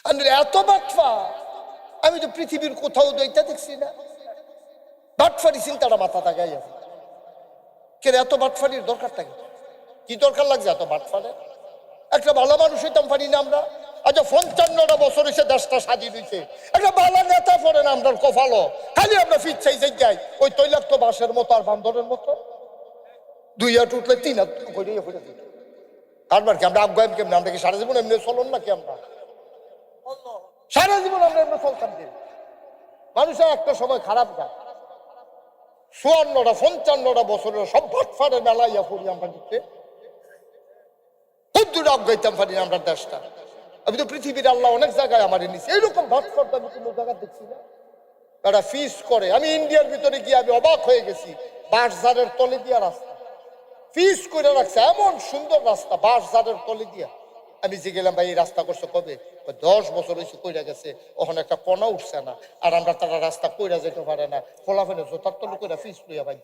এত বাটফা আমি তো পৃথিবীর কোথাও দইটা দেখছি না। বাটফারি চিন্তাটা মাথা থাকাই আছে। কেন এত বাটফারির দরকারটা কি দরকার লাগছে এত বাটফারে? একটা ভালো মানুষ হইতাম পারি না আমরা? আচ্ছা 55টা বছর এসে দেশটা স্বাধীন হয়েছে, একটা ভালো নেতা পড়ে না আমরা কপালো, খালি আমরা ফিরছাই যাই ওই তৈলাক্ত বাঁশের মতো আর বান্দরের মতো। 2 হাত উঠলে 3 হাত করে দিত। কারবার কি আমরা আগাম কেমন? আমরা কি সারা জীবন এমনি চলন নাকি? আমরা সারা জীবন আমরা এমনি চলতাম কি? মানুষের একটা সময় খারাপ যায়। 54টা 55টা বছরের সব ভাটফারে মেলাইয়া পড়ি আমরা দিতে খুব দূর আগাইতাম পারি না আমরা দেশটা। আমি তো পৃথিবীর আল্লাহ অনেক জায়গায় আমার নিচ্ছে, এইরকম ভাটফার আমি কোনো জায়গা দেখছি না। তারা ফিস করে। আমি ইন্ডিয়ার ভিতরে গিয়ে আমি অবাক হয়ে গেছি। বাঁশঝাড়ের তলে দিয়া রাস্তা ফিস করে রাখছে, এমন সুন্দর রাস্তা বাঁশঝাড়ের তলে দিয়া। আমি যে গেলাম, ভাই এই রাস্তা করছে কবে? 10 বছর হয়েছে কইরা গেছে, ওখানে একটা কণা উঠছে না। আর আমরা তারা রাস্তা কইরা যেতে পারে না, ফলাফেলে জোতার তলে কইরা ফিস লইয়া ভাই।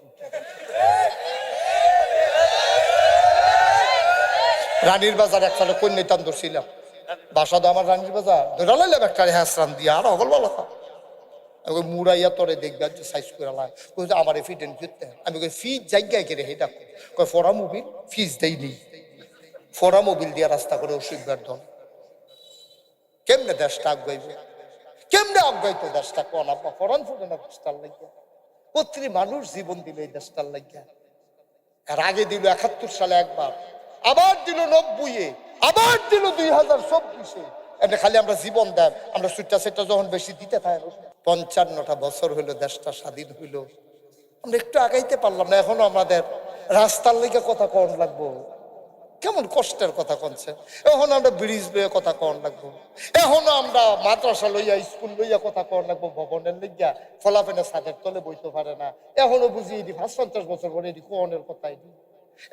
রানীর বাজার একসাথে কন্যাতান ধরছিলাম, বাসা তো আমার রানীর বাজার ধরা লাইলাম একটা হ্যাঁসরান দিয়া আর অগল বলা মুড়াইয়া তরে দেখবে সাইজ করে লাই আমার ফিট এন্ড ফিট। আমি কই ফিজ জায়গায় কে রে এটা কয় ফরা মোবিল ফিজ দেয়নি, ফরা মোবিল দিয়া রাস্তা করে অসুবিধার ধন। কেমনে দেশটা আগাইবে? কেমনে আগাইতো দেশটা? কোন আপা ফরান ফুটে না দেশটার লাগিয়া? প্রতিটি মানুষ জীবন দিল এই দেশটার লাগিয়া। আর আগে দিল 71 সালে একবার, আবার দিল 90-এ, আবার দিল 2024-এ। এটা খালি আমরা জীবন দেন, আমরা সুট্টা সেটা যখন বেশি দিতে থাকি। 55টা বছর হইলো দেশটা স্বাধীন হইল, আমরা একটু আগাইতে পারলাম না। এখনো আমাদের রাস্তার লেগে কথা কন লাগবো, কেমন কষ্টের কথা কনছে। এখন আমরা ব্রিজ লইয়া কথা কন লাগবো, এখনো আমরা মাদ্রাসা লইয়া স্কুল লইয়া কথা কন লাগবো। ভবনের লইয়া ফলাফেনে ছাদের তলে বইতে পারে না, এখনো বুঝি এটি 50 বছর পরে এটি কোনের কথাই।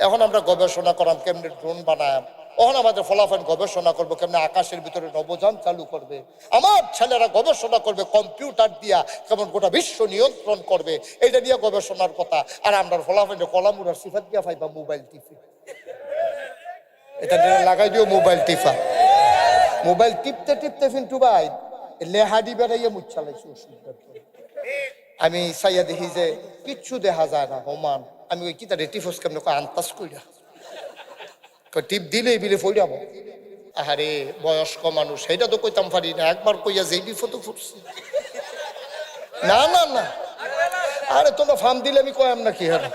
এখন আমরা গবেষণা করাম কেমনে ড্রোন বানায়াম, ওখানে আমাদের ফলাফল গবেষণা করবো কেমনে আকাশের ভিতরে নবযান চালু করবে। আমার ছেলেরা গবেষণা করবে কম্পিউটার দিয়া কেমন গোটা বিশ্ব নিয়ন্ত্রণ করবে, এটা নিয়ে গবেষণার কথা। আর আমরা ফলাফল কলামুরার সিফাত দিয়া পাইবা মোবাইল টিপে। এটা লাগাই দিও মোবাইল টিপা। মোবাইল টিপতে টিপতে কিন্তু ভাই লেহাডি বেড়াইয়া মুখ চালাইছি অসুবিধা। আমি চাইয়া দেখি যে কিচ্ছু দেখা যায় না হোমান। আমি ওই কিতা রেটিফোস কেমন আন্তাজ কইরা টিপ দিলেই বিলে ফইরাব। আহারে বয়স্ক মানুষ, সেটা তো কইতাম পারি না। একবার কইয়া যেই বিপদে ফুটছি। না না না, আরে তোমরা ফার্ম দিলে আমি কয়াম না কি হারে।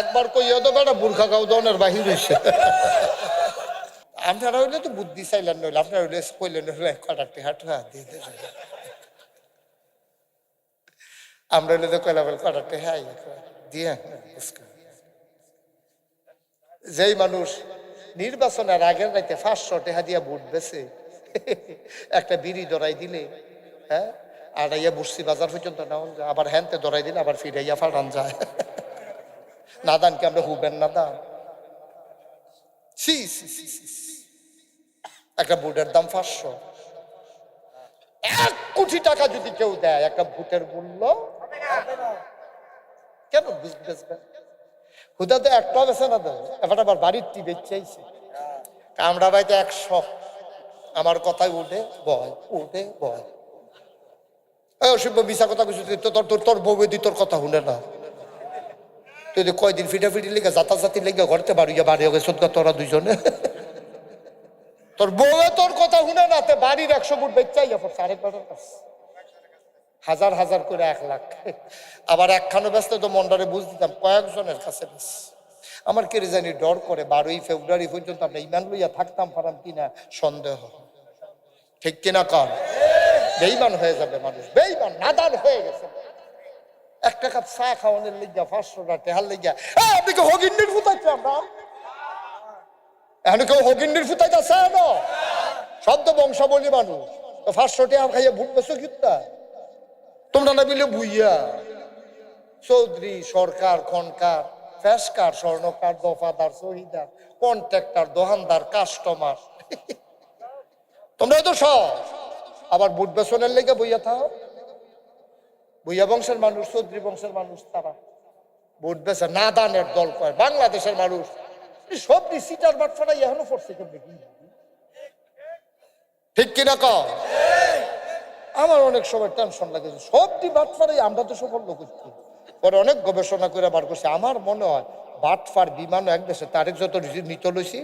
একবার কইয়া তো বেটা বুর্খা গাও দনের বাহির হয়েছে। আপনারা হইলে তো বুদ্ধি চাইলেন, নইলে আপনারা হইলে কইলেন কটারটি হাটরা দিয়ে দে। আমরা হইলে তো কয়লা বল কটারটি হ্যাঁ দিয়ে। যেই মানুষ নির্বাচনের আগের রাইতে 500 টাকা দিয়া ভোট বেছে, একটা বিড়ি ধরাই দিলে, হ্যাঁ আড়াইয়া বসছি বাজার পর্যন্ত নেওয়া যায়, আবার হ্যানতে ধরাই দিলে আবার ফিরাইয়া ফাটান যায়। নাদান কি আমরা হুবেন নাদান? একটা ভোটের দাম 500। 1 কোটি টাকা যদি কেউ দেয় একটা ভোটের মূল্য, কেন বেচবেন? হুদা তো একটা বেছে না দেয়, এবার আবার বাড়ির টি বেচাইছে। আমরা বাড়িতে 100, আমার কথাই উঠে বয় উঠে বয়। অসভ্য মিশা কথা কিছু তোর বউ দি তোর কথা শুনে না। তুই কয়দিন ফিটাফিটি লেগে জাতি লেগে ঘরতে বাড়িয়া বাড়ি গেছে তোরা দুইজনে। তোর বউ তোর কথা শুনে না, তে বাড়ির 100 ফুট বেচাইয়া পড়ছে আরেকবারের কাছে হাজার হাজার করে 1 লাখ। আবার একখানো ব্যস্ত তো মন্ডারে বুঝ দিতাম কয়েকজনের কাছে বেশ। আমার কে জানি ডর করে 12ই ফেব্রুয়ারি পর্যন্ত আমরা ইমান লইয়া থাকতাম পারাম কিনা সন্দেহ। ঠিক কিনা কর? বেঈমান হয়ে যাবে মানুষ, বেঈমান নাদান হয়ে গেছে। 1 কাপ চা খাওয়ানোর লেগা 500 টাকা লেগা আপনি কি হগিন্ডির ফুটাইছে? আমরা এখন কেউ হগিন্ডির ফুটাইতে চায় না, শব্দ বংশাবলী মানুষ। তো 500 টাকা খাইয়া ভুট বেছো কিতা তোমরা না বিলে বুইয়া চৌধুরী সরকার খনকার ফেসকার স্বর্ণকার দফাদার শহীদার কন্ট্রাক্টর দোকানদার কাস্টমার তোমরা তো সব আবার বুট বেসনের লেগে বইয়া থাও। বইয়া বংশের মানুষ চৌধুরী বংশের মানুষ তারা বুট বেসে না দানের দল কয়। বাংলাদেশের মানুষ সব সিটার বাট ফাটাই এখনো পড়ছে কেমনি কি ঠিক কিনা কও? আমার অনেক সময় টেনশন লাগে, সবটি বাটফারে আমরা তো সফল করছি। পরে অনেক গবেষণা করে বার করছি, আমার মনে হয় বাটফার বিমান এক দেশে তারিখ যত নিতে লইছি,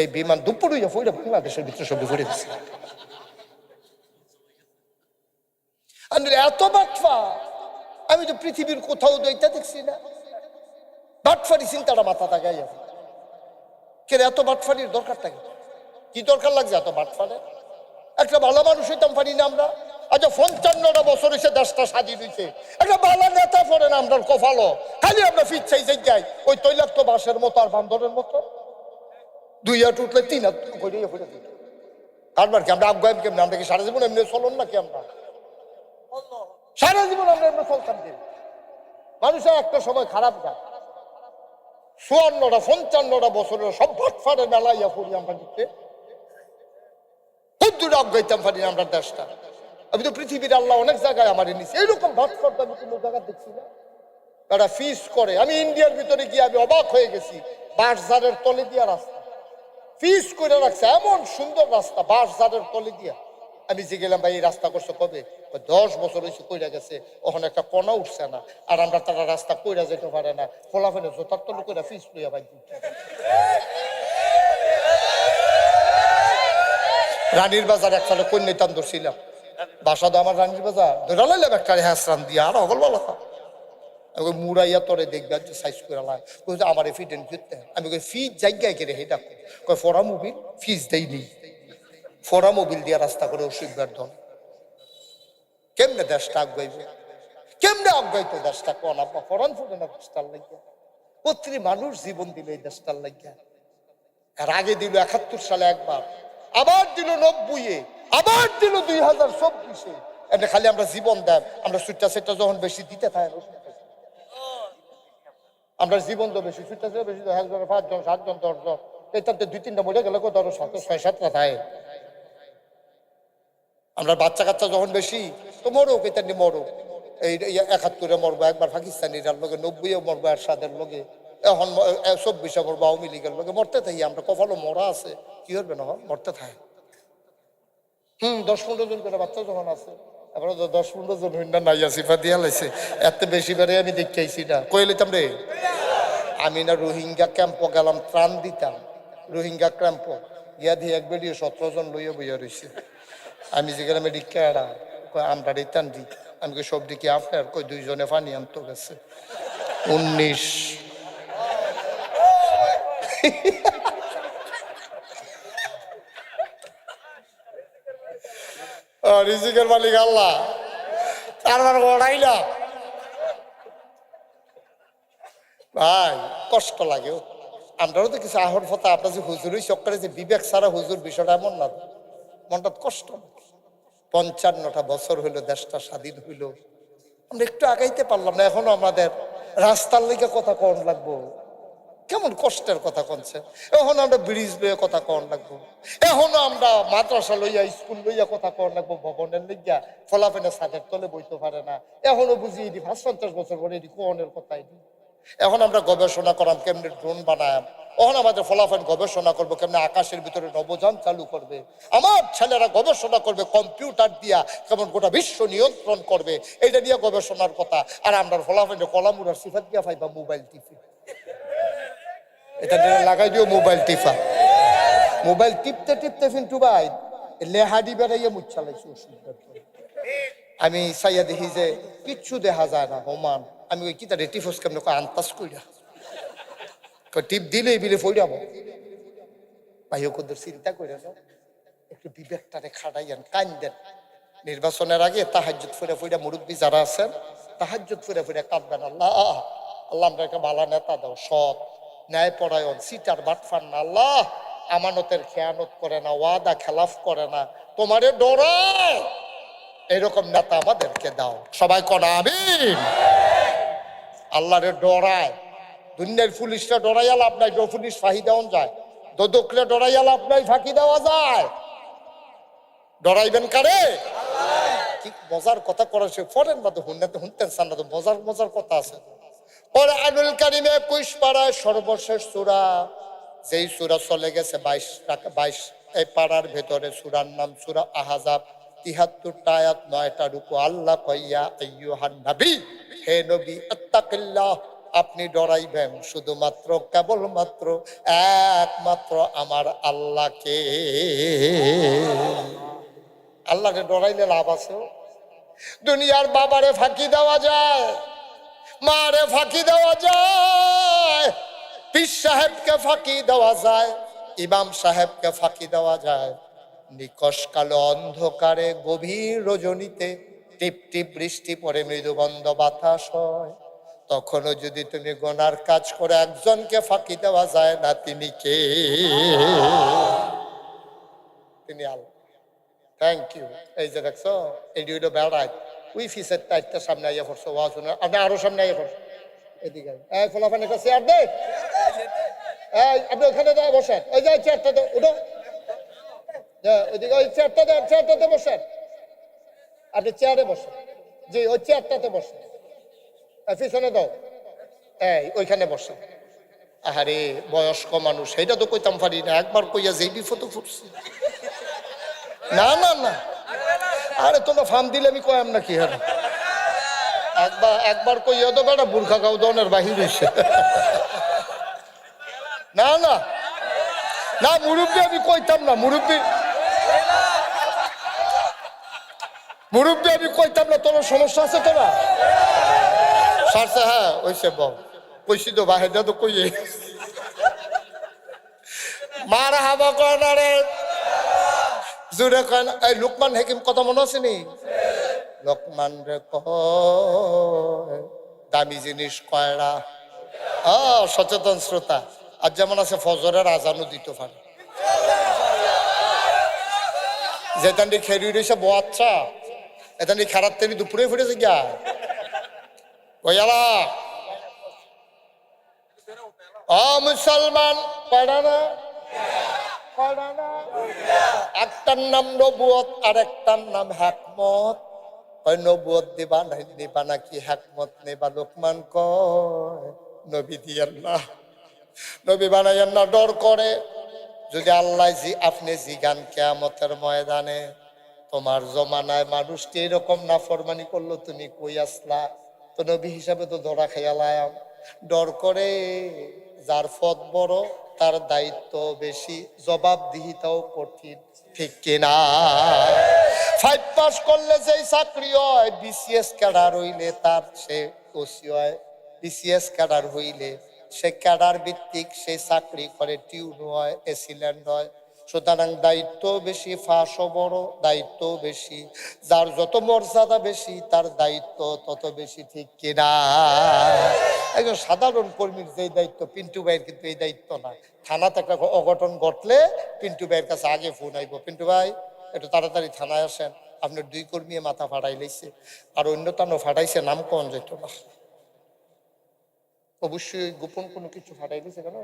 এই বিমান দুপুর হইয়া ফুইরা বাংলাদেশের ভিতরে সবই ফুড়ে দিচ্ছে। এত বাটফা আমি তো পৃথিবীর কোথাও দইটা দেখছি না। বাটফারি চিন্তাটা মাথা তাকাই আছে, কে এত বাটফারির দরকারটা কি দরকার লাগছে এত বাটফারে? একটা ভালো মানুষ হইতাম পারি না আমরা? আচ্ছা 55টা বছর এসে দেশটা স্বাধীন হয়েছে, একটা ভালো নেতা পড়ে না আমরা কপালো, খালি আমরা ফিরছাই যাই ওই তৈলাক্ত বাঁশের মতো আর বান্দরের মতো। 2 হাত উঠলে 3 হাত গড়িয়ে ফেলে দিত। কারবার কি আমরা আবগাইব কেমন? আমরা কি সারা জীবন এমনি চলন নাকি? আমরা সারা জীবন আমরা এমনি চলতাম কি? মানুষের একটা সময় খারাপ যায়, 54টা 55টা বছরের সব ভাটফারের মেলা ইয়া করি আমরা দিতে খুব দূরে আবগাইতাম পারি না আমরা দেশটা। আমি তো পৃথিবীর আল্লাহ অনেক জায়গায় আমার এনেছি, এইরকম ভাটফার আমি কোনো জায়গায় দেখছি না। তারা ফিস করে, আমি ইন্ডিয়ার ভিতরে গিয়ে আমি অবাক হয়ে গেছি, বাঁশঝাড়ের তলে দিয়া রাস্তা ফিস করে রাখছে, এমন সুন্দর রাস্তা বাঁশঝাড়ের তলে দিয়া। আমি যে গেলাম, ভাই এই রাস্তা করছে কবে? 10 বছর হয়েছে কইরা গেছে, ওখানে একটা কণা উঠছে না। আর আমরা তারা রাস্তা কইরা যেতে পারে না, ফলাফেলে জোতার তলে কইরা ফিস লইয়া ভাই। রানীর বাজার একসাথে কন্যাতাম ধরছিলাম, বাসা তো আমার রানীর বাজার ধরা লাইলাম একটা হ্যাঁসরান দিয়ে, আর অগল বলা মুড়াইয়া তরে দেখবে সাইজ করে আমার ফিটেন ফিরতে। আমি ফিজ জায়গায় কেড়ে হেটা কয় ফরা মোবিল ফিজ দেয়নি, ফরা মোবিল দিয়ে রাস্তা করে অসুবিধার দল। কেমনে দেশটা আগাইবে? কেমনে আগাইতো দেশটা? কোন আপা ফরান ফুটে না দেশটার লাগিয়া? প্রতিটি মানুষ জীবন দিল এই দেশটার লাগিয়া। আর আগে দিল 71 সালে একবার, আবার দিল 90-এ, আবার দিল 2024-এ। এমনি খালি আমরা জীবন দেন, আমরা সুটটা সেটটা যখন বেশি দিতে থাকি, আমরা জীবন তো বেশি সুটটা সেটা বেশি, 1 জন 5 জন 7 জন 10 জন, এটাতে 2-3টা মরে গেলে কত? 6-7টা থাকে। আমরা বাচ্চা কাচ্চা যখন বেশি তো মরুক, এটা নিয়ে মরুক। এই 71-এ মরবো একবার পাকিস্তানিরার লগে, 90-এ মরবো এরশাদের লগে, এখন 24-এ মরবো আওয়ামী লীগের লগে। মরতে থাকি আমরা, কপালও মরা আছে, কি করবে না মরতে থাকে। 10-15 জন করে বাচ্চা যখন আছে, এবার 10-15 জন হইনা নাই আসিফা দিয়া লাইছে, এত বেশি বেড়ে আমি দেখাইছি না। কয়ে লইতাম রে, আমি না রোহিঙ্গা ক্যাম্পও গেলাম, ত্রাণ দিতাম। রোহিঙ্গা ক্যাম্প গিয়া দিয়ে এক বেরিয়ে 17 জন লইয়া বইয়া রয়েছে। আমি যে গেলাম এটি কেড়া, আমরা রিটার্ন দিই। আমি সব দিকে আপনার কই 2 জনে পানি আনতো গেছে। 19 রিজিকের মালিক আল্লাহ, তারপর ওড়াই না ভাই, কষ্ট লাগে। আমরাও তো কিছু আহর ফতা, আপনার যে হুজুরই চক্করে যে বিবেক ছাড়া হুজুর, বিষয়টা এমন না, মনটা কষ্ট। 55টা বছর হইলো দেশটা স্বাধীন হইল, আমরা একটু আগাইতে পারলাম না। এখনো আমাদের রাস্তার লেগে কথা কন লাগবো, কেমন কষ্টের কথা কনছে। এখন আমরা ব্রিজ লইয়া কথা কন লাগবো, এখনো আমরা মাদ্রাসা লইয়া স্কুল লইয়া কথা কন লাগবো, ভবনের লইয়া ফলাফেনে ছাদের তলে বইতে পারে না। এখনো বুঝি এটি 50-50 বছর পরে এটি কোনের কথা। এটি এখন আমরা গবেষণা করাম কেমনে ড্রোন বানায়াম, এখন আমাদের ফলাফল গবেষণা করবো কেমনে আকাশের ভিতরে নবযান চালু করবে, আমার ছেলেরা গবেষণা করবে কম্পিউটার দিয়া কেমন গোটা বিশ্ব নিয়ন্ত্রণ করবে, এটা নিয়ে গবেষণার কথা। আর আমরা ফলাফলে কলামুরার সিফাত দিয়া পাইবা মোবাইল টিপি, এটা লাগাই দিও মোবাইল টিপা। মোবাইল টিপতে টিপতে কিন্তু ভাই লেহাডি বেড়াইয়া মুচ্ছালাইছি অসুবিধা। আমি চাইয়া দেখি যে কিচ্ছু দেখা যায় না হোমান। আমি ওই কি তার টিফোস কেমন আন্তাজ কইরা টিপ দিলে বিলে ফইরাব ভাই, ওদের চিন্তা করে না, একটু বিবেকটারে খাটাইয়ান, কান্দেন। নির্বাচনের আগে তাহাজ্জুদ ফিরে ফিরে মুরব্বী যারা আছেন, তাহাজ্জুদ ফিরে ফিরে কাঁদবেন, আল্লাহ আল্লাহ আমরা একটা ভালো নেতা দাও, সৎ ন্যায় পরায়ণ, সিটার বাটফার না, আল্লাহ আমানতের খেয়ানত করে না, ওয়াদা খেলাফ করে না, তোমারে ডরায় এরকম নেতা আমাদেরকে দাও। সবাই কনা আমিন। আল্লাহরে ডরায়, দুনিয়ার পুলিশরা ডরাইয়া লাভ নাই, পুলিশ ফাঁকি দেওয়া যায়, দোদকরে ডরাইয়া লাভ নাই, ফাঁকি দেওয়া যায়। ডরাইবেন কারে? কি মজার কথা করা, সে ফরেন বা তো শুনতেন চান না, তো মজার মজার কথা আছে। কোরআনুল কারীমে 21 পারায় সর্বশেষ সূরা, যেই সূরা চলে গেছে 22 এই পাড়ার ভেতরে সূরার নাম সূরা আহজাব, ৭৩টা আয়াত, ৯টা রুকু। আল্লাহ কইয়া আইয়ুহান নবী, হে নবী, আত্তাকিল্লাহ, আপনি ডরাইবেন শুধুমাত্র কেবলমাত্র একমাত্র আমার আল্লাহকে। আল্লাহকে ডরাইলে লাভ আছে? দুনিয়ার বাবারে ফাঁকি দেওয়া যায়, মারে ফাঁকি দেওয়া যায়, পীর সাহেবকে ফাঁকি দেওয়া যায়, ইমাম সাহেবকে ফাঁকি দেওয়া যায়। নিকষ কালো অন্ধকারে গভীর রজনীতে টিপ টিপ বৃষ্টি পড়ে, মৃদুবন্ধ বাতাস হয়, তখনও যদি তুমি গোনার কাজ করে একজনকে ফাঁকি দেওয়া যায় না, তিনি কে? তিনি আল্লাহ। Thank you. এই যে দেখছো, এই দুইটা বেড়ায় উই ফিসের টাইটটা সামনে আইয়া পড়ছো, ওয়া শুনে আপনি আরো সামনে আইয়া পড়ছো। এদিকে এই ফলাফান একটা চেয়ার দে, এই আপনি ওখানে দাও বসেন, ওই যে চেয়ারটা দাও, উঠো, ওইদিকে ওই চেয়ারটা দেন, চেয়ারটাতে বসেন, আপনি চেয়ারে বসেন, জি ওই চেয়ারটাতে বসেন, পিছনে দাও, এই ওইখানে বসেন। আহারে বয়স্ক মানুষ, সেইটা তো কইতাম পারি না, একবার কইয়া যেই বিপদে পড়ছি। না না না, আরে তোমরা ফার্ম দিলে আমি কয়াম না কি হারে, একবার কইয়া তো বেটা বুর্খা খাও দনের বাহির হয়েছে। না না না, মুরব্বী আমি কইতাম না, মুরব্বী আমি কইতাম না, তোর সমস্যা আছে তোরা সারছে? হ্যাঁ ওইসে বল, কইছি তো বাহিরটা তো কইয়ে মার হাবা কর্নারে জুড়ে কয়। এই লোকমান হাকিম কথা মনে আছে নি? লোকমান রে কয় দামি জিনিস কয়রা। সচেতন শ্রোতা, আর যেমন আছে ফজরের আজানও দিতে পারে, যেতানি খেরি রয়েছে বাচ্চা, এতানি খারাপ তেনি দুপুরে ফুটেছে গিয়া ওইয়ালা। মুসলমান কয়রা না? একটার নাম নবুয়ত আর একটার নাম হিকমত। ওই নবুয়ত নিবা নাকি হিকমত নেবা? লোকমান কয় নবী দিয়েন না, নবী বানাইয়েন না, ডর করে যদি আল্লাহ আপনি জিগান কিয়ামতের ময়দানে তোমার জমানায় মানুষটি এরকম নাফরমানি করলো, তুমি কই আসলা? তো নবী হিসাবে তো ধরা খেয়ালাম, ডর করে যার পদ বড় তার দায়িত্ব বেশি, জবাবদিহিতাও কঠিন, ঠিক কিনা? 5 পাস করলে যেই চাকরি হয়, বিসিএস ক্যাডার হইলে তার সে ওসি হয়, বিসিএস ক্যাডার হইলে সে ক্যাডার ভিত্তিক সে চাকরি করে, টিউন হয়, এসিল্যান্ড হয়। সুতরাং দায়িত্ব বেশি, ফাঁসও বড়, দায়িত্ব বেশি। যার যত মর্যাদা বেশি তার দায়িত্ব তত বেশি, ঠিক কিনা? একজন সাধারণ কর্মীর যেই দায়িত্ব, পিন্টু ভাইয়ের কিন্তু এই দায়িত্ব না। থানাতে একটা অঘটন ঘটলে পিন্টু ভাইয়ের কাছে আগে ফোন আইব, পিন্টু ভাই একটু তাড়াতাড়ি থানায় আসেন, আপনার 2 কর্মী মাথা ফাটাই লাইছে, আর অন্যতানো ফাটাইছে, নাম কোন যেত না, অবশ্যই গোপন কোনো কিছু ফাটাই দিছে, কেন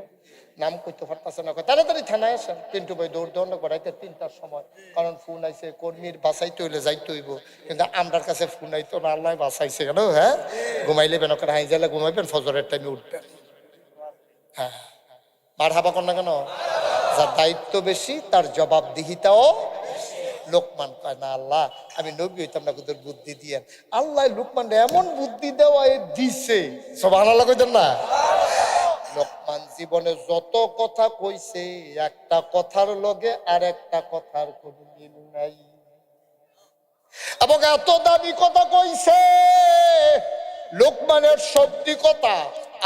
নাম করতে পারতেছে না, তাড়াতাড়ি থানায় আসেন। পিন্টু ভাই দৌড় দৌড় করাইতে 3টার সময়, কারণ ফোন আইছে, কর্মীর বাঁচাইতে হইলে যাইতে হইব, কিন্তু আমরার কাছে ফোন আইতো না, আল্লাহ বাঁচাইছে কেন। হ্যাঁ ঘুমাইলে বেন, হাই যাইলে ঘুমাইবেন, ফজরের টাইমে উঠবেন। হ্যাঁ মার হাবা কর না কেন? যার দায়িত্ব বেশি তার জবাবদিহিতাও। লোকমান কয় না আল্লাহ আমি নবী হইতাম না, তোদের বুদ্ধি দিয়ে। আল্লাহ লোকমান এমন বুদ্ধি দেওয়া দিছে, সুবহানাল্লাহ কইতেন না? লোকমান জীবনে যত কথা কইছে, একটা কথার লগে আর একটা কথার কোনো মিল নাই, এবং এত দামি কথা কইছে, লোকমানের শব্দি কথা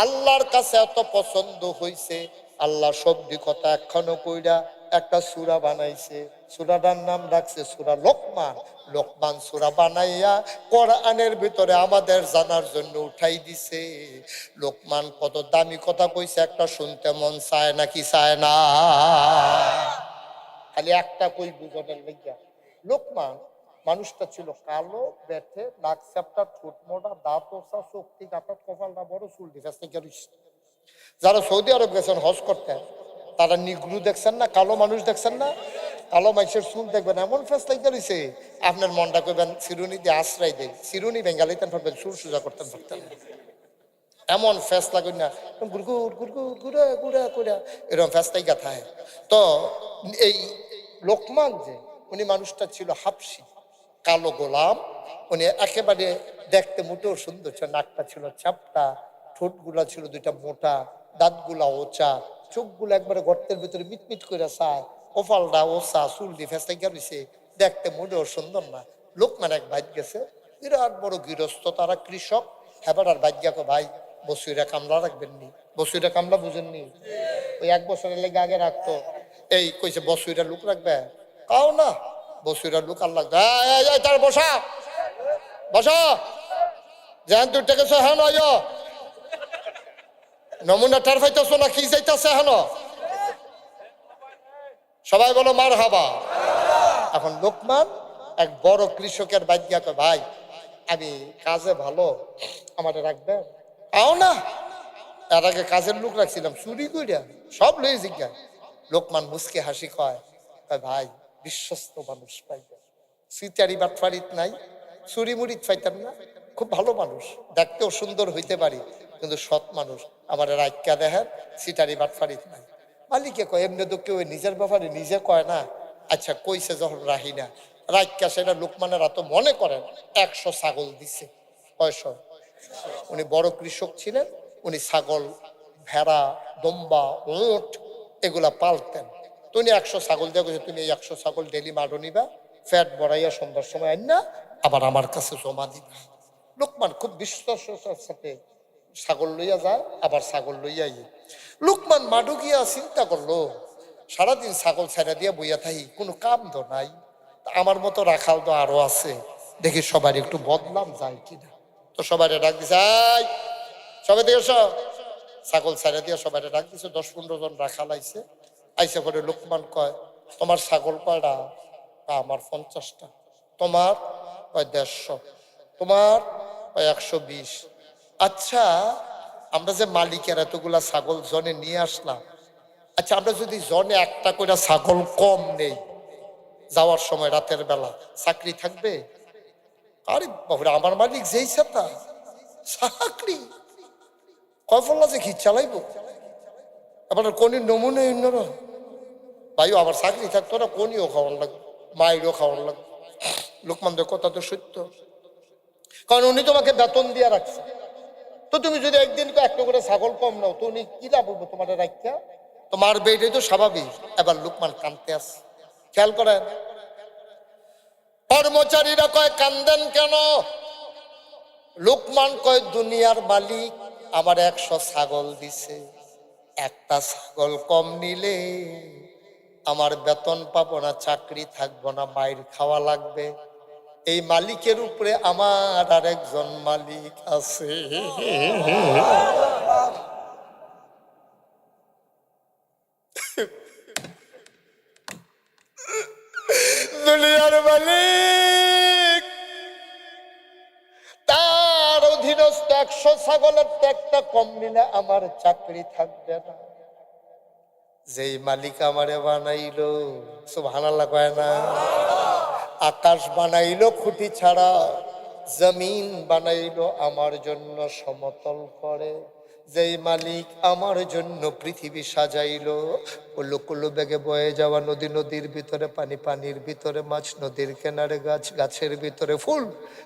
আল্লাহর কাছে এত পছন্দ হইছে, আল্লাহ শব্দি কথা এখনো কইরা একটা সূরা বানাইছে, সূরাটার নাম রাখছে সূরা লোকমান। লোকমান সূরা বানাইয়া কোরআনের ভিতরে আমাদের জানার জন্য উঠাই দিছে। লোকমান কত দামি কথা কইছে, একটা শুনতে মন চায় নাকি চায় না? খালি একটা কই বুঝনের লাগিয়া। লোকমান মানুষটা ছিল কালো, বেঠে, নাক চাপটা, ঠোঁট মোটা, দাঁত ওসা, চোখটি কাটা, কপালটা বড়, চুল দিকে গেছে। যারা সৌদি আরব গেছেন হজ করতে, তারা নিগ্রু দেখছেন না, কালো মানুষ দেখছেন না? কালো মানুষের চুল দেখবেন এমন ফেসলাই গেছে, আপনার মনটা কইবেন চিরুনি দিয়ে আশ্রয় দেয়, চিরুনি বেঙ্গালিতেন পারবেন, চুল সোজা করতেন পারতেন, এমন ফেস লাগুন না, গুড়গুড় গুড়গুড় গুড়া গুড়া গুড়া এরকম ফেসটাই গাথায়। তো এই লোকমান যে উনি মানুষটা ছিল হাবশি, কালো গোলাম। উনি একেবারে দেখতে মোটেও সুন্দর ছিল, নাকটা ছিল চাপটা, ঠোঁটগুলা ছিল দুইটা মোটা, দাঁতগুলা ওচা, চোখগুলো একবারে গর্তের ভিতরে মিটমিট করে চায়, কপালটা ওচা, চুল দিয়ে ফেসাইকা রয়েছে, দেখতে মোটেও সুন্দর না। লোকমান এক ভাই গেছে, বিরাট বড় গৃহস্থ, তারা কৃষক। হ্যাঁ আর ভাগ্যাকে ভাই বসুইরা কামলা রাখবেন নি, বসুইরা কামলা বুঝেননি, ওই 1 বছরের লেগে আগে রাখতো। এই কইছে বসুইরা লোক রাখবে, কাও না বসুইরা লোক আর লাগবে। তার বসা বসা যেন তুই টেকেছো হ্যাঁ নয় নমুনা টার পাইতেছো না কি যাইতেছে হেন, সবাই বলো মার হাবা। এখন লোকমান এক বড় কৃষকের বাদ্যাকে ভাই আমি কাজে ভালো, আমার রাখবেন, আও না। এর আগে কাজের লোক রাখছিলাম, চুরি কইরা সব লই জিজ্ঞা। লোকমান মুসকে হাসি কয়, ভাই বিশ্বস্ত মানুষ পাইবেন, সিটারি বাটফারিত নাই, চুরি মুড়িত পাইতাম না, খুব ভালো মানুষ, দেখতেও সুন্দর হইতে পারি, কিন্তু সৎ মানুষ, আমার রাইকা দেখেন, সিটারি বাটফারিত নাই। মালিকে কয় এমনি তো কেউ নিজের ব্যাপারে নিজে কয় না। আচ্ছা কইছে যখন রাহি না রাইকা, সেটা লোকমানের এত মনে করেন 100 ছাগল দিছে। কয়শো? উনি বড় কৃষক ছিলেন, উনি ছাগল, ভেড়া, দম্বা, উট এগুলা পালতেন। তো উনি 100 ছাগল দিয়ে গেছে, তুমি এই 100 ছাগল ডেলি মাডো নিবা, ফ্যাট বড়াইয়া সন্ধ্যার সময় আন না আবার আমার কাছে জমা দিবা। লোকমান খুব বিশ্বাসের সাথে ছাগল লইয়া যায়, আবার ছাগল লইয়া ইয়ে। লোকমান মাডু গিয়া চিন্তা করলো, সারাদিন ছাগল ছাইড়া দিয়া বইয়া থাকি, কোনো কাম তো নাই, আমার মতো রাখাল তো আরো আছে, দেখি সবার একটু বদলাম যায় কিনা। তো সবাই ডাক দিছে, সবাই দেখে ছাগল ছাইড়া দিয়া সবাই ডাক দিছে, 10-15 জন রাখাল আইছে। আইসা করে লোকমান কয়, তোমার ছাগল কয়টা? আমার 50টা। তোমার? কয় 150। তোমার? কয় 120। আচ্ছা আমরা যে মালিকের এতগুলা ছাগল জনে নিয়ে আসলাম, আচ্ছা আমরা যদি জনে একটা করে ছাগল কম নেই, যাওয়ার সময় রাতের বেলা চাকরি থাকবে? আরে বাবুরে, আমার মালিক যেই ছাতা চাকরি কয়ফল্লা যে ঘি চালাইবো, আবার কোনি নমুনে অন্যরা ভাইও আবার চাকরি থাকতো না, কোনিও খাওয়ার লাগবে, মায়েরও খাওয়ার লাগবে। লোকমানদের কথা তো সত্য, কারণ উনি তোমাকে বেতন দিয়ে রাখছে। তো তুমি যদি একদিন একটা করে ছাগল কম নাও, তো উনি কি লাভ হবো তোমার রাখা? তোমার বেডে তো স্বাভাবিক। এবার লোকমান কানতে আসে, খেয়াল করেন। কর্মচারীরা কয় কান্দেন কেন? লোকমান কয় দুনিয়ার মালিক আমার 100 ছাগল দিছে, একটা ছাগল কম নিলে আমার বেতন পাবো না, চাকরি থাকবো না, মায়ের খাওয়া লাগবে। এই মালিকের উপরে আমার আরেকজন মালিক আছে। দুনিয়ার মালিক তার অধীনস্থ 100 ছাগলের একটা কম নিলে আমার চাকরি থাকবে না। যেই মালিক আমারে বানাইলো, সুবহানাল্লাহ কয় না, আকাশ বানাইলো খুঁটি ছাড়া, জমিন বানাইলো আমার জন্য সমতল করে, যেই মালিক আমার জন্য পৃথিবী সাজাইলো, কুলু কুলু বেগে বয়ে যাওয়া নদী, নদীর ভিতরে পানি, পানির ভিতরে মাছ, নদীর কিনারে গাছ, গাছের ভিতরে ফুল,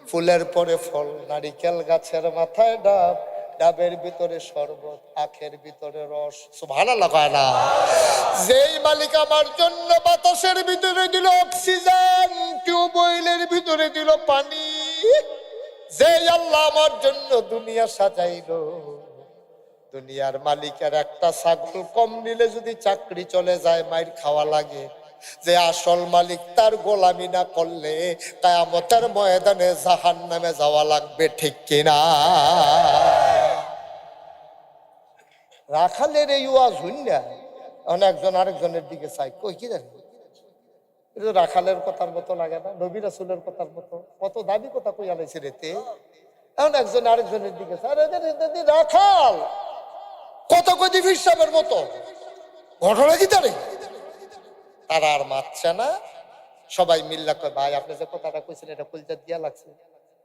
ফুলের পরে ফল, নারিকেল গাছের মাথায় ডাব, ডাবের ভিতরে শরবত, আখের ভিতরে রস। সুবহানাল্লাহ কয় না। যেই মালিক আমার জন্য বাতাসের ভিতরে দিল অক্সিজেন, টিউবওয়েলের ভিতরে দিল পানি, যেই আল্লাহ আমার জন্য দুনিয়া সাজাইলো, দুনিয়ার মালিকের একটা ছাগল কম নিলে যদি চাকরি চলে যায়, মায়ের খাওয়া লাগে, যে আসল মালিক তার গোলামি না করলে কিয়ামতের ময়দানে জাহান্নামে যাওয়া লাগবে, ঠিক কিনা? রাখালের এই ওয়াজ হইনা অনেকজন আরেকজনের দিকে চাই, কই কি জানি রাখালের কথার মতো লাগে না, নবী রাসূলের কথার মতো, কত দাবি কথা কই আলাইছে রেতে। এখন একজন আরেকজনের দিকে রাখাল কত কদি ফিসাবের মতো, ঘটনা কি জানে? তারা আর মাতছে না, সবাই মিল্লা কয় ভাই আপনি যে কথাটা কইছেন এটা কলজা দিয়া লাগছে,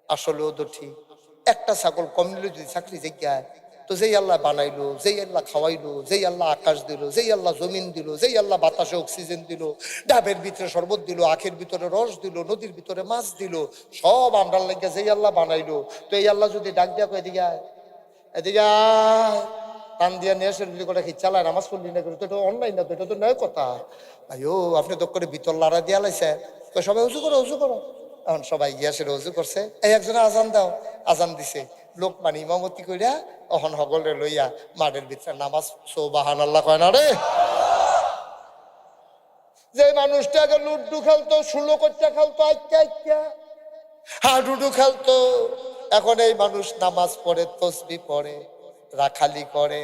আসলেও তো ঠিক, একটা ছাগল কম নিলে যদি চাকরি জায়গায় তো যেই আল্লাহ বানাইলো, যেই আল্লাহ খাওয়াইলো, যেই আল্লাহ আকাশ দিল, যেই আল্লাহ জমিন দিল, যেই আল্লাহ বাতাসে অক্সিজেন দিল, ডাবের ভিতরে শরবত দিল, আখের ভিতরে রস দিল, নদীর ভিতরে মাছ দিল, সব আমরার লাগে যেই আল্লাহ বানাইলো, তো এই আল্লাহ যদি ডাক দিয়া কয় এদিকে আয়, এদিকে আয়, টান দিয়া নিয়ে আসে যদি করে চালায় নামাজ পড়লি না করে, তো এটা অন্যায় না, তো এটা তো নয় কথা। আইও আপনি তো করে ভিতর লাড়া দিয়া লাইছে, তো সবাই উঁচু করো উঁচু করো। এখন সবাই গিয়া সে রুজু করছে, এই একজনে আজান দাও, আজান দিছে, লোক মানে ইমামতি কইরা অহন হগলে লইয়া মাঠের ভিতরে নামাজ, সুবহানাল্লাহ কয় না রে। যে মানুষটাকে লুড্ডু খেলতো, 16 কোটিটা খেলতো, আইকা আইকা হাডুডু খেলতো, এখন এই মানুষ নামাজ পড়ে, তসবি পড়ে, রাখালি করে,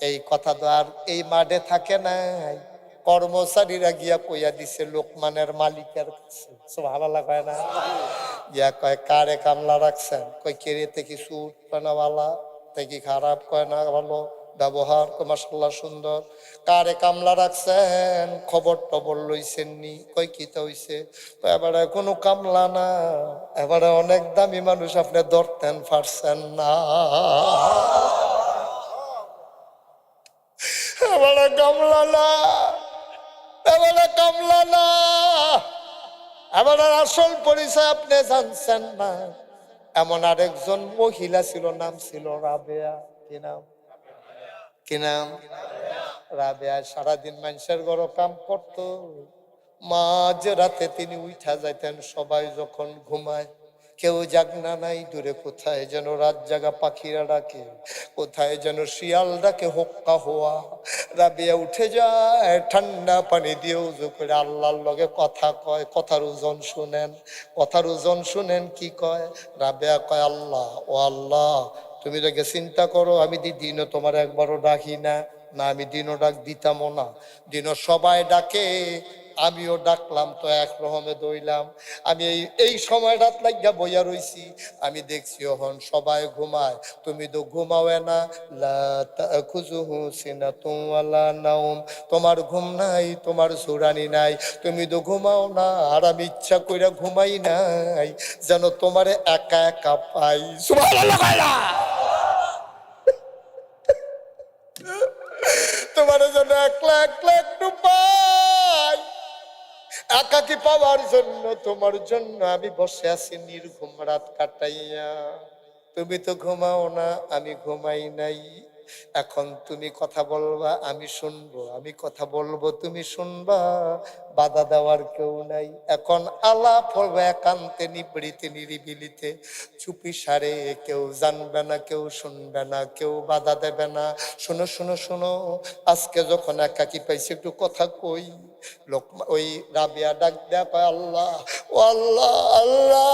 এই কথা তো আর এই মাঠে থাকে নাই। কর্মচারীরা গিয়া কইয়া দিছে লোকমানের মালিকের কাছে, সুবহানাল্লাহ কয় না, গিয়া কয় কারে কামলা রাখছেন, কয় কেড়েতে কিছু উৎপানাওয়ালা কি খারাপ, কয় না ভালো ব্যবহার, কয় মাশাআল্লাহ সুন্দর। কারে কামলা রাখছেন, খবর টবর লইছেন নি, কয় কিতা হইছে, এবারে কোনো কামলা না, এবারে অনেক দামি মানুষ, আপনি ধরতেন পারছেন না, এবারে কামলা না, এবারে কামলা না, এবার আসল পরিচয় আপনি জানছেন না। এমন আরেকজন মহিলা ছিল, নাম ছিল রাবেয়া। কি নাম? কি নাম? রাবেয়া। সারাদিন মানুষের ঘর কাম করতো, মাঝ রাতে তিনি উঠা যাইতেন, সবাই যখন ঘুমায়, কেউ জাগনা নাই, দূরে কোথায় যেন রাত জাগা পাখিরা ডাকে, কোথায় যেন শিয়াল ডাকে হোক্কা হওয়া। রাবিয়া উঠে যায়, ঠান্ডা পানি দিয়ে উজু করে আল্লাহর লগে কথা কয়, কথার ওজন শুনেন, কথার ওজন শুনেন, কি কয়? রাবিয়া কয়, আল্লাহ ও আল্লাহ, তুমি দেখে চিন্তা করো, আমি দিনও তোমার একবারও ডাকি না, না আমি দিনও ডাক দিতামও না, দিনও সবাই ডাকে, আমিও ডাকলাম তো এক রকমে দইলাম। আমি এই সময় রাত লাগিয়া বইয়া রইছি, আমি দেখছি ওহন সবাই ঘুমায়, তুমি তো ঘুমাও না, লা তাখুযুহু সিনাতুন ওয়ালা নাওম, তোমার ঘুম নাই, তোমার সুরানি নাই, তুমি তো ঘুমাও না, আর আমি ইচ্ছা কইরা ঘুমাই নাই যেন তোমারে একা একা পাই। সুবহানাল্লাহ। তোমার জন্য একলা একলা একটু পাই, একাকি পাওয়ার জন্য তোমার জন্য আমি বসে আছি নির্ঘুম রাত কাটাইয়া। তুমি তো ঘুমাও না, আমি ঘুমাই নাই, এখন তুমি কথা বলবা আমি শুনবো, আমি কথা বলবো তুমি শুনবা, বাধা দেওয়ার কেউ নাই। এখন আলাপ হবে একান্তে, নিবৃতে, নিরিবিলিতে, চুপি সারে, কেউ জানবে না, কেউ শুনবে না, কেউ বাধা দেবে না। শোনো শোনো শোনো, আজকে যখন একাকি পাইছি একটু কথা কই। লোক ওই রাবিয়া ডাক দেয়া কয়, আল্লাহ ও আল্লাহ, আল্লাহ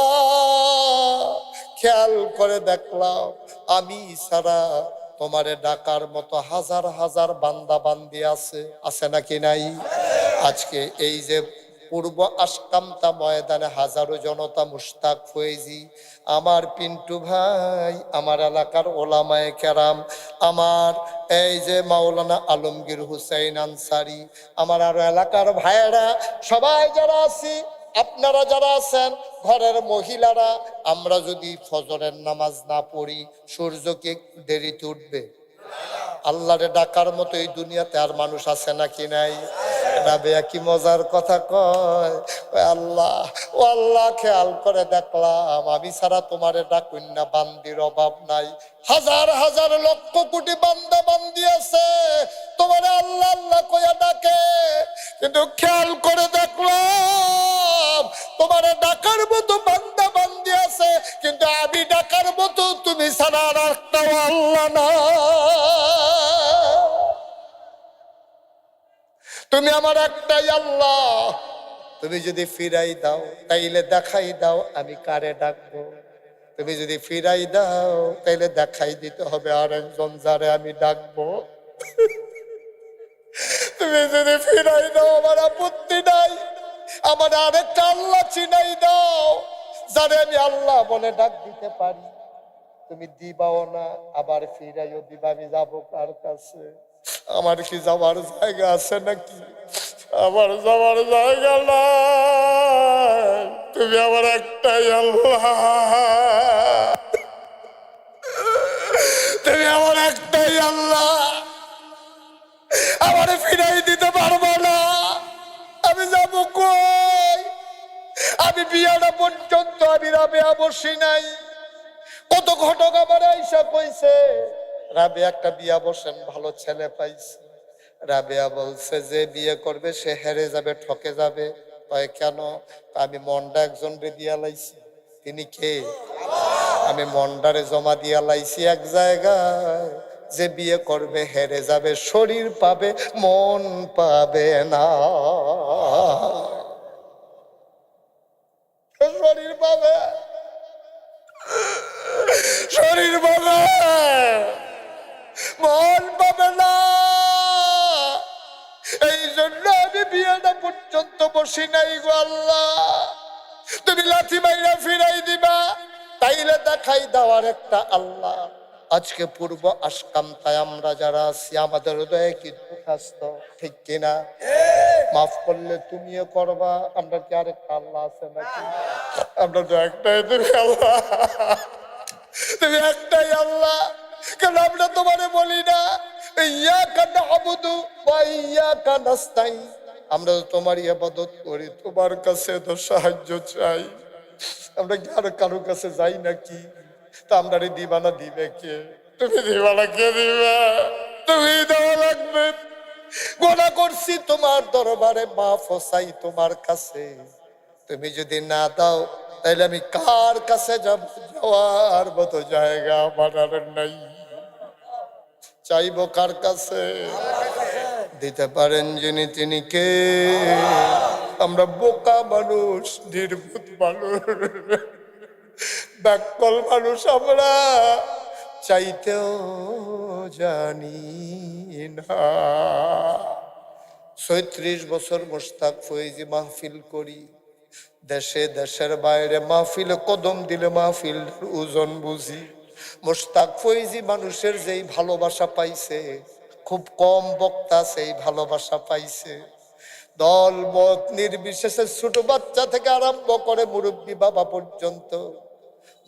খেয়াল করে দেখলাম আমি সারা তোমারে ডাকার মতো হাজার হাজার বান্দা বান্দি আছে, আছে নাকি নাই? আজকে এই যে পূর্ব আশকামতা ময়দানে হাজারো জনতা, মুশতাক ফয়েজি, আমার পিন্টু ভাই, আমার এলাকার ওলামায়ে কেরাম, আমার এই যে মাওলানা আলমগীর হুসাইন আনসারি, আমার আরো এলাকার ভাইয়েরা, সবাই যারা আছি, আপনারা যারা আছেন, ঘরের মহিলারা, আমরা যদি ফজরের নামাজ না পড়ি, সূর্য কি দেরিতে উঠবে? আল্লাহরে ডাকার মতো এই দুনিয়াতে আর মানুষ আছে নাকি নাই? রাবেয়া কি মজার কথা কয়, আল্লাহ ও আল্লাহ খেয়াল করে দেখলাম আমি ছাড়া তোমারে ডাকুন না বান্দির অভাব নাই, হাজার হাজার লক্ষ কোটি বান্দা বান্দি আছে, তোমারে আল্লাহ আল্লাহ কইয়া ডাকে, কিন্তু খেয়াল করে দেখলাম তোমারে ডাকার মতো বান্দা বান্দি আছে, কিন্তু আমি ডাকার মতো তুমি ছাড়া আর একটাও আল্লাহ না। তুমি আমার একটাই আল্লাহ, তুমি যদি ফিরাই দাও তাইলে দেখাই দাও আমি কারে ডাকবো, তুমি যদি ফিরাই দাও তাইলে দেখাই দিতে হবে আর একজন যারে আমি ডাকবো। তুমি যদি ফিরাই দাও আমার আপত্তি নাই, আমার আরেকটা আল্লাহ চিনাই দাও যারে আমি আল্লাহ বলে ডাক দিতে পারি, তুমি দিবাও না আবার ফিরাইও দিবা, আমি যাবো কার কাছে? আমার কি যাওয়ার জায়গা আছে নাকি? আমার যাওয়ার জায়গা নাই, তুমি আমার একটাই আল্লাহ, তুমি আমার একটাই আল্লাহ, আমারে ফিরাই দিতে পারবো না। আমি যাবো কই? আমি বিয়াটা পর্যন্ত আমি রাবেয়া বসি নাই। কত ঘটক আমার আইসা কইছে রাবেয়া একটা বিয়া বসেন, ভালো ছেলে পাইছে। রাবেয়া বলছে যে বিয়ে করবে সে হেরে যাবে, ঠকে যাবে। কয় কেন? আমি মনটা একজন রে দিয়া লাইছি। তিনি কে? আমি মনটারে জমা দিয়া লাইছি এক জায়গায়, যে বিয়ে করবে হেরে যাবে, শরীর পাবে মন পাবে না। শরীর পাবে, শরীর পাবে, মন পাবে না। এই জন্য আমি বিয়েটা পর্যন্ত বসি নাই গো আল্লাহ। তুমি লাথি মাইরা ফিরাই দিবা, তাইলে দেখাই দেওয়ার একটা আল্লাহ। আজকে পূর্ব আশকান্তায় আমরা যারা আছি আমাদের হৃদয়ে কি দুঃখ আসত, ঠিক কিনা? মাফ করলে তুমিও করবা। আমরা কি আরেকটা আল্লাহ আছে নাকি? আমরা তো একটাই, তুমি আল্লাহ, তুমি একটাই আল্লাহ। কেন আমরা তোমারে বলি না ইয়াকা না'বুদু ওয়া ইয়াকা নাস্তাইন? আমরা তো তোমার ইবাদত করি, তোমার কাছে তো সাহায্য চাই। আমরা কি আর কারো কাছে যাই নাকি? তা আমরা দিবা না, দিবে কে? তুমি দিবা না, কে দিবে? তুমি দেওয়া লাগবে। গোনা করছি তোমার দরবারে, মাফ চাই তোমার কাছে। তুমি যদি না দাও তাহলে আমি কার কাছে যাব? যাওয়ার মতো জায়গা আমার আর নাই। চাইবো কার কাছে? দিতে পারেন যিনি, তিনি কে? আমরা বোকা মানুষ, নির্বুধ মানুষ, ব্যাকল মানুষ, আমরা চাইতেও জানি না। ৩৬ বছর মোশতাক ফয়েজি মাহফিল করি, দেশে দেশের বাইরে মাহফিলে কদম দিলে মাহফিল ওজন বুঝি। মোশতাক ফয়েজি মানুষের যেই ভালোবাসা পাইছে, খুব কম বক্তা সেই ভালোবাসা পাইছে। দল মত নির্বিশেষে ছোট বাচ্চা থেকে আরম্ভ করে মুরব্বী বাবা পর্যন্ত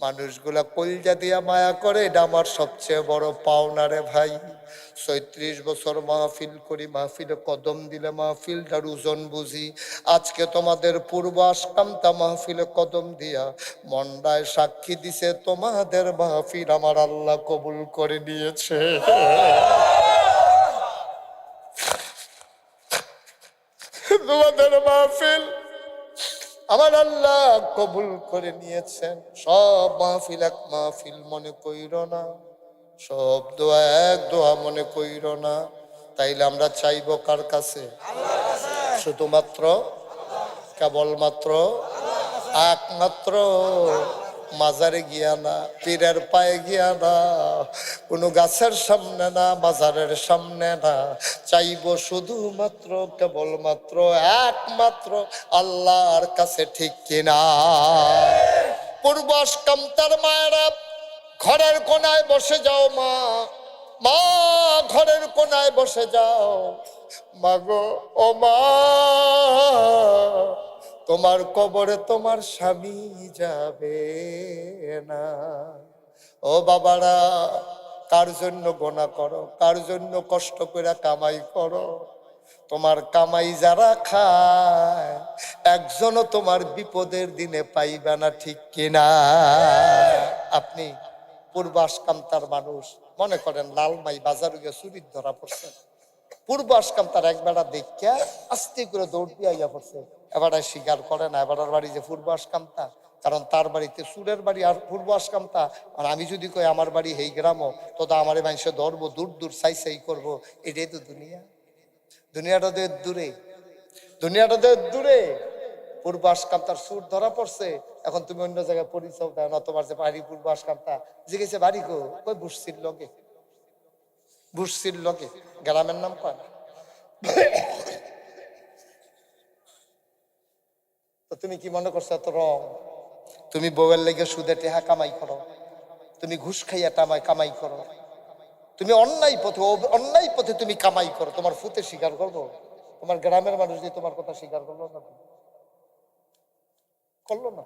মানুষগুলা কলজা দিয়া মায়া করে। এটা আমার সবচেয়ে বড় পাওনা রে ভাই। ৩৬ বছর মাহফিল করি, মাহফিলে কদম দিলে মাহফিলটার ওজন বুঝি। আজকে তোমাদের পূর্ব আশকান্তা মাহফিলে কদম দিয়া মন্ডায় সাক্ষী দিছে তোমাদের মাহফিল আমার আল্লাহ কবুল করে নিয়েছে। তোমাদের মাহফিল আমার আল্লাহ কবুল করে নিয়েছেন। সব মাহফিল এক মাহফিল মনে কইর না, সব দোয়া এক দোয়া মনে কইর না। তাইলে আমরা চাইবো কার কাছে? শুধুমাত্র, কেবলমাত্র, একমাত্র মাজারে গিয়া না, পীরের পায়ে গিয়া না, কোনো গাছের সামনে না, মাজারের সামনে না। চাইবো শুধুমাত্র, কেবলমাত্র, একমাত্র আল্লাহর কাছে, ঠিক কিনা? পূর্ব আশকান্তার মায়েরা ঘরের কোনায় বসে যাও, মা, মা, ঘরের কোনায় বসে যাও। মাগো, ও মা, তোমার কবরে তোমার স্বামী যাবে না। ও বাবারা, কার জন্য গোনা করো, কার জন্য কষ্ট করে কামাই করো? তোমার কামাই যারা খায় একজনও তোমার বিপদের দিনে পাইবে না, ঠিক কিনা? আপনি পূর্ব আশকান্তার মানুষ, মনে করেন লালমাই বাজারে গিয়ে চুরির ধরা পড়ছে। পূর্ব আশকান্তার এক বেড়া দেখিয়া আস্তে করে দৌড় দিয়ে আইয়া পড়ছে। এবারে স্বীকার করে না এবারের বাড়ি যে পূর্ব আশকান্তা, কারণ তার বাড়িতে সুরের বাড়ি আর পূর্ব আশকান্তা। আর আমি যদি কই আমার বাড়ি এই গ্রামও, তো আমারে মানুষে ধরবো, দূর দূর সাই সাই করবো। এটাই তো দুনিয়া। দুনিয়াটা তো দূরে, দুনিয়াটা তো দূরে। পূর্ব আশকান্তার সুর ধরা পড়ছে। এখন তুমি অন্য জায়গায় পরিচয় দাও না, তোমার যে বাড়ি পূর্ব আশকান্তা, জিজ্ঞেসে বাড়ি কো? কই বুসছির লগে, বুসছির লগে। গ্রামের নাম কয় না। তো তুমি কি মনে করছো এত রং? তুমি বউয়ের লেগে সুদে টেহা কামাই করো, তুমি ঘুষ খাইয়া কামাই করো, তুমি অন্যায় পথে, অন্যায় পথে তুমি কামাই করো। তোমার ফুতে স্বীকার করবো? তোমার গ্রামের মানুষ দিয়ে তোমার কথা স্বীকার করলো না? করলো না?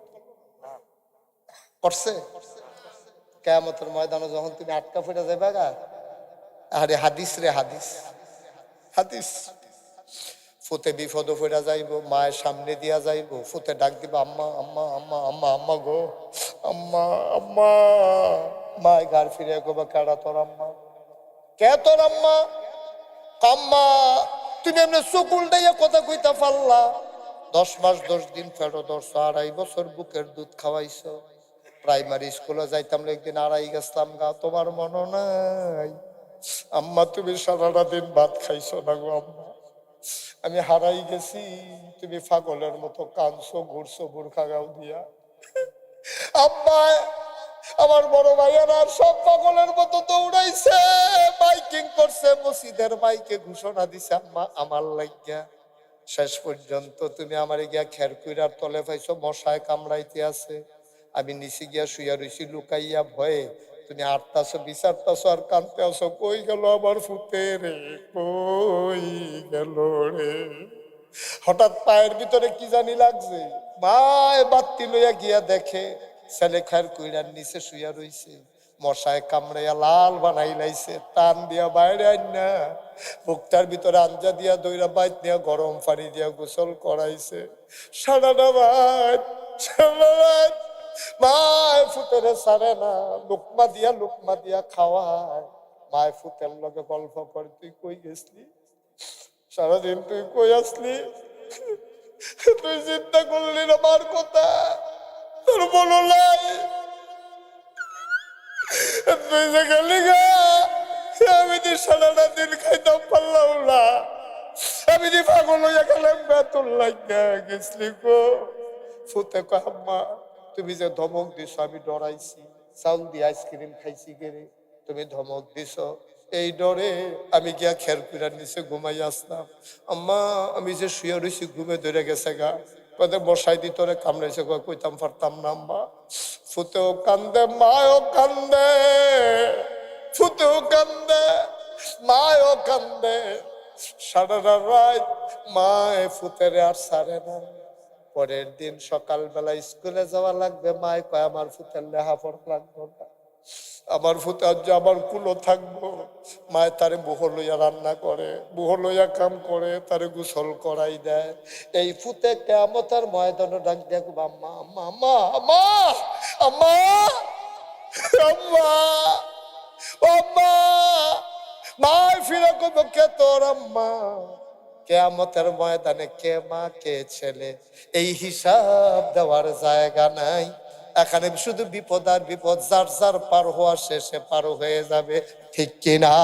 করছে? কিয়ামতের ময়দানে যখন তুমি আটকা পড়ে যাবে গা, আরে হাদিস রে হাদিস, হাদিস, ফুতে বিপদ পড়া যাইব, মায়ের সামনে দিয়া যাইব, ফুতে ডাক দিব আম্মা আম্মা আম্মা আম্মা আম্মা গো আম্মা আম্মা, মায় গার ফিরে গোবা কেডা তোর আম্মা, কে তোর আম্মা, আম্মা তুমি এমনি চোখ উল্টাইয়া কথা কইতা পারলা, 10 মাস 10 দিন ফেরো ধরছো, 2.5 বছর বুকের দুধ খাওয়াইছো, প্রাইমারি স্কুলে যাইতাম একদিন আড়াই গেছিলাম গা, তোমার মনে নাই আম্মা তুমি সারাটা দিন ভাত খাইছো না গো আম্মা, আমি হারাই গেছি, তুমি পাগলের মতো কাঁদছো ঘুরছো বুরখা গাও দিয়া, আম্মা আমার বড় ভাইয়ারা আর সব পাগলের মতো দৌড়াইছে, বাইকিং করছে, মসজিদের বাইকে ঘোষণা দিছে আম্মা আমার লাগিয়া, শেষ পর্যন্ত তুমি আমার গিয়া খেরকুইরার তলে পাইছো, মশায় কামড়াইতে আছে, আমি নিচে গিয়া শুইয়া রইছি লুকাইয়া ভয়ে, তুমি আটটাছো বিচারতাছো আর কানতে আসো, কই গেল আমার ফুতে রে, কই গেল রে, হঠাৎ পায়ের ভিতরে কি জানি লাগছে, মায় বাত্তি লইয়া গিয়া দেখে ছেলে খেরকুইরার নিচে শুইয়া রইছে, মশায় কামড়াইয়া লাল বানাই লাইছে, টান দিয়া বাইরে আইন না বুকটার ভিতরে আঞ্জা দিয়া দইরা বাইত দিয়া গরম পানি দিয়া গোসল করাইছে, সারাটা রাত সারা রাত মায় ফুটেরে সারে না, লুকমা দিয়া খাওয়ায়, মায় ফুটের লগে গল্প করে, তুই কই গেছলি সারাদিন, তুই কই আসলি, তুই চিন্তা করলি না আমার কথা, তোর বলো নাই তুই যে গেলি গা, আমি যে সারাটা দিন খাইতাম পারলাম না, আমি যে পাগল হইয়া গেলাম বেতন লাগিয়া গেছলি গো, ফুতে কয় আম্মা তুমি যে ধমক দিছ আমি ডরাইছি, চাউল দিয়ে আইসক্রিম খাইছি গেরে, তুমি ধমক দিছ, এই ডরে আমি গিয়া খেরকুইরার নিচে ঘুমাই আসলাম, আম্মা আমি যে শুয়ে রয়েছি ঘুমে ধরে গেছে গা, কদে বসাই দি তোরে কামড়াইছে, কইতাম পারতাম না আম্মা, ফুতেও কান্দে মায়ও কান্দে, ফুতেও কান্দে মায়ও কান্দে, সারা রাত মায় ফুতেরে আর সারে না, পরের দিন সকালবেলা স্কুলে যাওয়া লাগবে, মায় কয় আমার ফুতের লেহাপড়া লাগবো না, আমার ফুতে আজ আমার কুলো থাকবো, মায় তারে বুহ লইয়া রান্না করে, বুহ লইয়া কাম করে, তারে গোসল করাই দেয়, এই ফুতে কিয়ামতের ময়দানে ডাক দেখ আম্মা আম্মা আম্মা আম্মা আম্মা আম্মা আম্মা, মায় ফিরে কব কে তোর আম্মা, কিয়ামতের ময়দানে কে মা কে ছেলে এই হিসাব দেওয়ার জায়গা নাই, এখানে শুধু বিপদ আর বিপদ, যার যার পার হওয়া শেষে পার হয়ে যাবে, ঠিক কিনা?